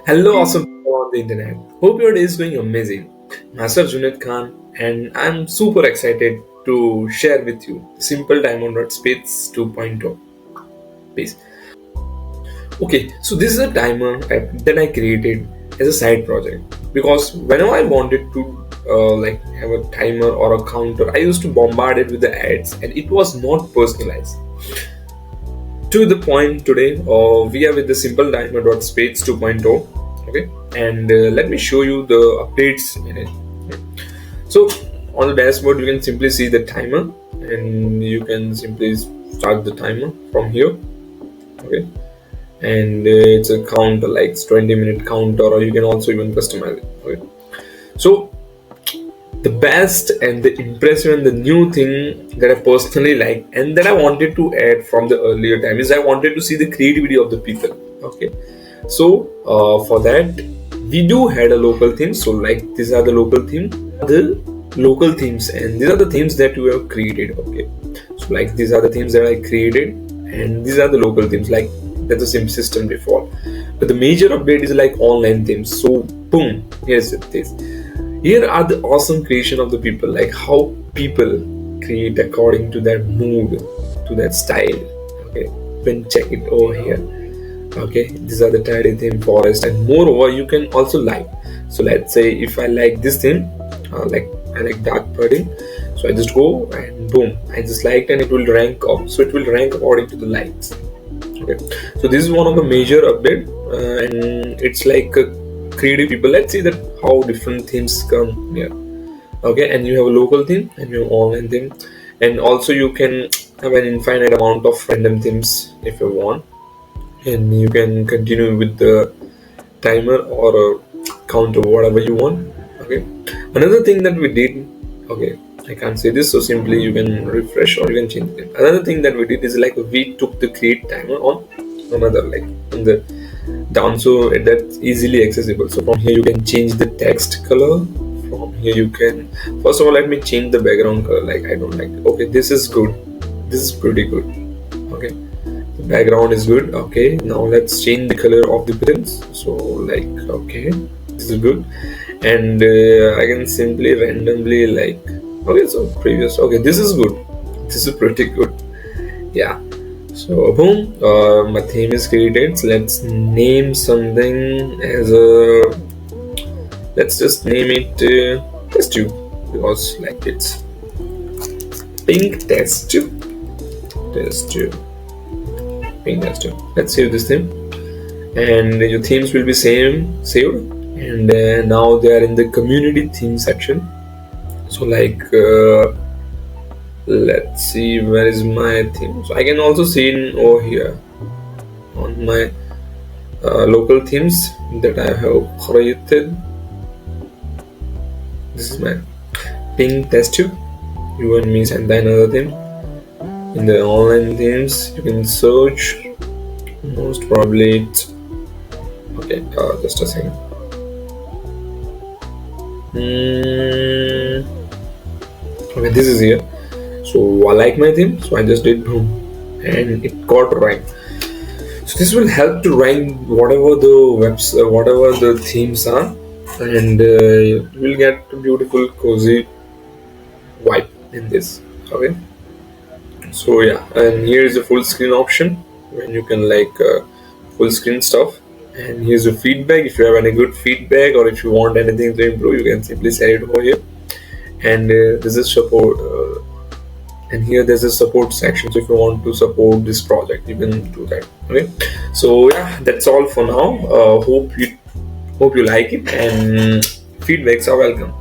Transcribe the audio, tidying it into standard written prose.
Hello, awesome people on the internet. Hope your day is going amazing. Master Junaid Khan, and I'm super excited to share with you Simple Diamond Space 2.0 base. Okay, so this is a timer app that I created as a side project because whenever I wanted to have a timer or a counter, I used to bombard it with the ads, and it was not personalized. To the point today, we are with the simple timer.space 2.0. Okay, and let me show you the updates in it. So on the dashboard you can simply see the timer, and you can simply start the timer from here. Okay, and it's a counter, like it's 20-minute counter, or you can also even customize it. Okay, so the best and the impressive and the new thing that I personally like and that I wanted to add from the earlier time is I wanted to see the creativity of the people. Okay, so for that we do had a local theme. So like these are the local themes, and these are the themes that we have created. Okay, so like these are the themes that I created, and these are the local themes. Like that's the same system default, but the major update is like online themes. So boom, here's this. Here are the awesome creation of the people, like how people create according to their mood, to their style. Okay, you can check it over here. Okay, these are the tidy theme, forest, and moreover you can also like. So let's say if I like this theme, like I like dark pudding, so I just go and boom, I just liked, and it will rank up. So it will rank according to the likes. Okay, so this is one of the major update, and it's like creative people. Let's see that how different themes come here. Okay, and you have a local theme and you have online theme, and also you can have an infinite amount of random themes if you want, and you can continue with the timer or a counter, whatever you want. Okay, another thing that we did, okay, I can't say this, so simply you can refresh or you can change it. Another thing that we did is like we took the create timer on another, like in the down, so that's easily accessible. So from here you can change the text color. From here you can, first of all, let me change the background color. Like I don't like it. Okay, this is good, this is pretty good. Okay, the background is good. Okay, now let's change the color of the buttons. So like, okay, this is good, and I can simply randomly like, okay, so previous, okay, this is good, this is pretty good. Yeah, so boom, my theme is created. So let's name something as a, let's just name it test tube, because like it's pink test tube, pink test tube. Let's save this theme, and your themes will be saved, and now they are in the community theme section. So like let's see, where is my theme? So I can also see it over here on my local themes that I have created. This is my pink test tube, you and me, and then another theme. In the online themes you can search, most probably it's okay, just a second. Okay, this is here. So I like my theme, so I just did boom, and it got ranked. So this will help to rank whatever the whatever the themes are, and you will get a beautiful cozy vibe in this. Okay, so yeah, and here is the full screen option when you can like full screen stuff. And here's the feedback. If you have any good feedback or if you want anything to improve, you can simply send it over here. And this is support, and here there's a support section. So if you want to support this project, you can do that. Okay, so yeah, that's all for now. Hope you like it, and feedbacks are welcome.